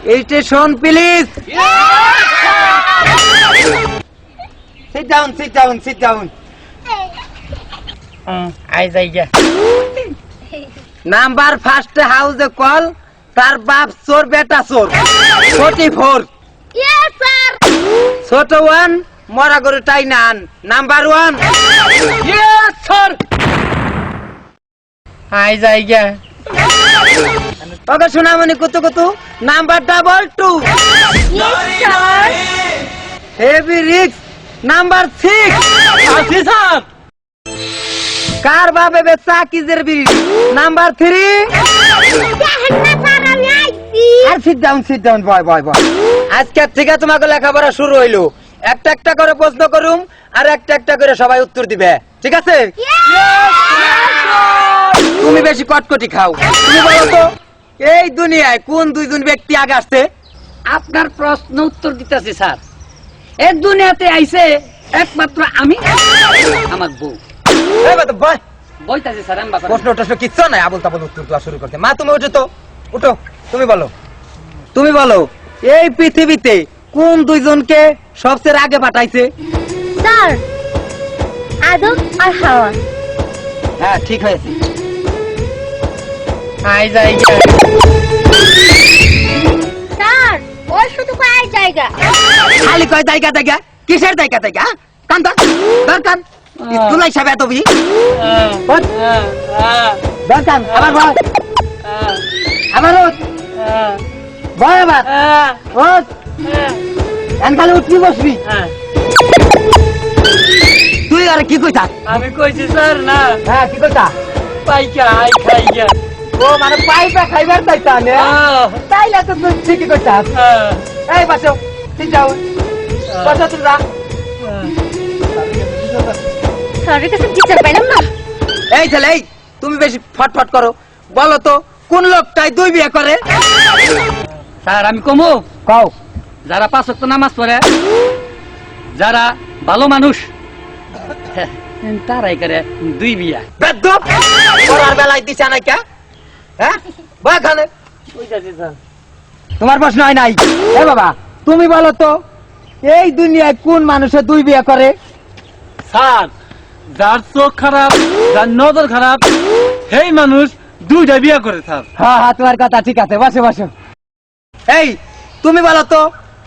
Station, please. Sit down, sit down, sit down. I say yeah. Number first house call. তার বাপ চোর বেটা চোর 44 Yes, sir. ছোট ওয়ান মরা গরু টাই নান নাম্বার 1 Yes, sir. আই যাইগা ওকে শোনামনি কত number 22 Yes, sir. Heavy risk number 6 আসি স্যার। কার বাবে বেচা কিজের বিড়ি নাম্বার 3 দেখেন না স্যার আমি আইছি। আর সিট ডাউন বয় আজকে থেকে তোমাকে লেখাপড়া শুরু হইলো একটা একটা করে প্রশ্ন করুম আর একটা একটা করে সবাই উত্তর দিবে ঠিক আছে তুমি বেশি কটকটি খাও তুমি বলো তো এই দুনিয়ায় কোন দুইজন ব্যক্তি আগে আসছে আপনার প্রশ্ন উত্তর দিতেছি স্যার। এই দুনিয়াতে আইছে একমাত্র আমি আমার বউ। এই বাবা বয় বইতাছি স্যার আমি বাবা। প্রশ্ন টশ্ন কিচ্ছু নাই আবুল তাবুল উত্তর দেওয়া শুরু করতে মা তুমি উঠো তো উঠো তুমি বলো এই পৃথিবীতে কোন দুইজনকে সবচেয়ে আগে পাঠাইছে স্যার আদম আর হাওয়া। হ্যাঁ ঠিক হয়েছে আই যাই স্যার ওই শুধু কয় জায়গা। খালি কয় জায়গা কিসের জায়গা কান কান স্কুল হিসাবে এত বি কান আবার ভয় আবার খালি উঠবি বসবি তুই আর কি কইতা আমি কইছি স্যার না হ্যাঁ কি কইতা পাইকা আই খাইয়া। ও মানে পাইপা খাইবার চাইতা নে তাইলে তো তুই ঠিকই কইতা এই বাসো ঠিক যাও বাসো তুমি যা স্যারের কাছে টিচার পাইলাম না। এই ছেলে এই তুমি বেশি ফটফট করো বলো তো কোন লোকটাই দুই বিয়ে করে স্যার আমি কমু কও যারা 5 ওয়াক্ত নামাজ পড়ে যারা ভালো মানুষ তারাই করে 2 বিয়া। বেদ্যপ পড়ার বেলায় দিছে না কে হ্যাঁ বয় খানে কইতাছি স্যার। তোমার প্রশ্ন হয় নাই এ বাবা তুমি বলো তো এই দুনিয়ায় কোন মানুষে দুই বিয়ে করে স্যার যার চোখ খারাপ যার নজর খারাপ সেই মানুষ 2টা বিয়া করে স্যার। হ্যাঁ তোমার কথা ঠিক আছে বসো এই তুমি বলো তো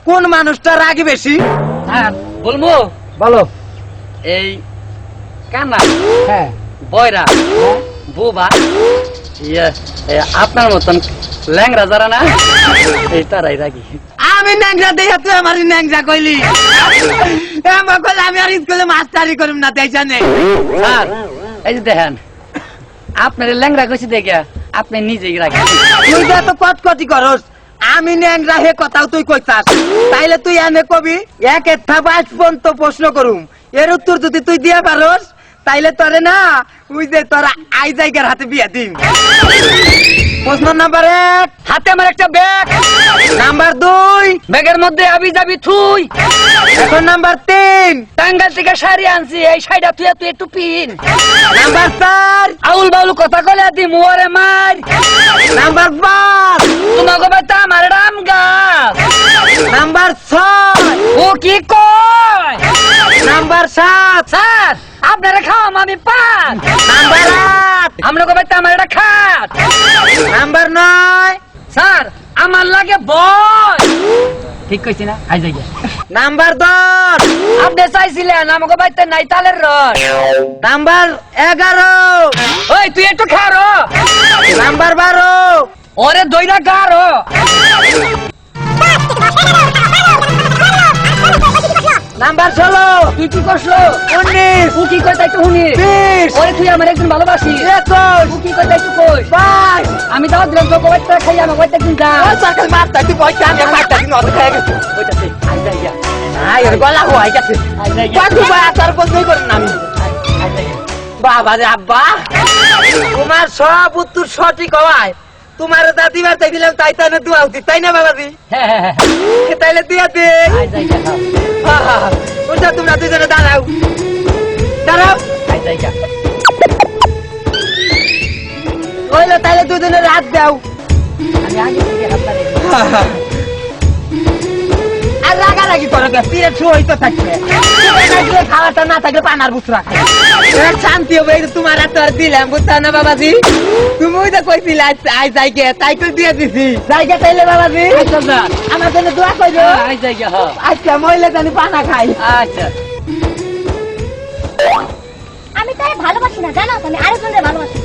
কোন মানুষটা রাগী বেশি স্যার বলবো বলো এই কানা হ্যাঁ বয়রা বোবা আপনার মতন ল্যাংরা যারা না এই তারাই রাগি। আমি ন্যাংরা দেই তুই আমার ন্যাংরা কইলি এমন কইলে আমি আর স্কুলে মাস্টারি করিম না তাই জানে স্যার এই যে দেখেন আপনার ল্যাংরা কইছি দেখে আপনি নিজেই রাগি। তুই যে এত কটকটি করস আমি ন্যাংরা হে কথাও তুই কইতাস তাইলে তুই এনে কবি এক একটা 22 পর্যন্ত প্রশ্ন করুম এর উত্তর যদি তুই দিয়া পারস তাইলে তোরে না ওই যে তোরা আই জায়গার হাতে বিয়া দিন প্রশ্ন নাম্বার 1 হাতে আমার একটা ব্যাগ নাম্বার 2 ব্যাগের মধ্যে আবি যাবি থুই এখন নাম্বার 3 টাঙ্গাল থেকে শাড়ি আনছি এই শাড়িটা তুই একটু পিন নাম্বার 4 আউল বাউল কথা কলে দি মুয়ারে মার নাম্বার 5 তোমাকে বাতা আমার রাম গাছ নাম্বার 6 ও কি কয় নাম্বার 7 স্যার আপনারা খাওয়াম আমি পান নাম্বার 8 আমরা কবে আমার এটা খাট নাম্বার 9 স্যার আমার লাগে বয় ঠিক কইছি না আই যাই নাম্বার 10 আপনি চাইছিলেন আমাকে বাইতে নাই তালের রস নাম্বার 11 ওই তুই একটু খারো নাম্বার 12 ওরে দইরা গারো নাম্বার 16 তুই কি করছো 19 তুই কি কই তাই তো হুনি 20 ওরে তুই আমার একজন ভালোবাসি 21 তুই কি কই তাই তো কই 22 আমি দাও দিলাম তো কইতে খাই আমার কইতে দিন যা ওই সরকার মারতা তুই পয়সা আমি মারতা দিন অত খাই গেছে কইতাছি আই যাই আই এর গলা হই গেছে আই যাই কত বা তার বন্ধই করেন না আমি আই যাই বাবা রে আব্বা তোমার সব উত্তর সঠিক হওয়ায় তোমার দাদিবার চাই দিলাম তাই তাই না দোয়া উচিত তাই না বাবাজি হ্যাঁ তাইলে দিয়া দে আই যাই ওটা তোমরা দুজনে দাঁড়াও আই যাই ওইলে তাইলে দুজনে রাত দাও আমি আগে থেকে হাত পারে রাগারাগি করো কে পিরিয়ড শো হইতো থাকবে খাওয়াটা না থাকলে পানার বুস রাখে শান্তি হবে এই যে তোমার হাতে আর দিলাম বুঝছো না বাবাজি তুমি ওই যে কইছিলে আই যাইকে তাই তো দিয়ে দিছি যাইকে তাইলে বাবাজি আচ্ছা স্যার আমার জন্য দোয়া করো আই জায়গা হ্যাঁ আচ্ছা মহিলা জানি পানা খাই আচ্ছা আমি তাই ভালোবাসি না জানো আমি আরেকজনের ভালোবাসি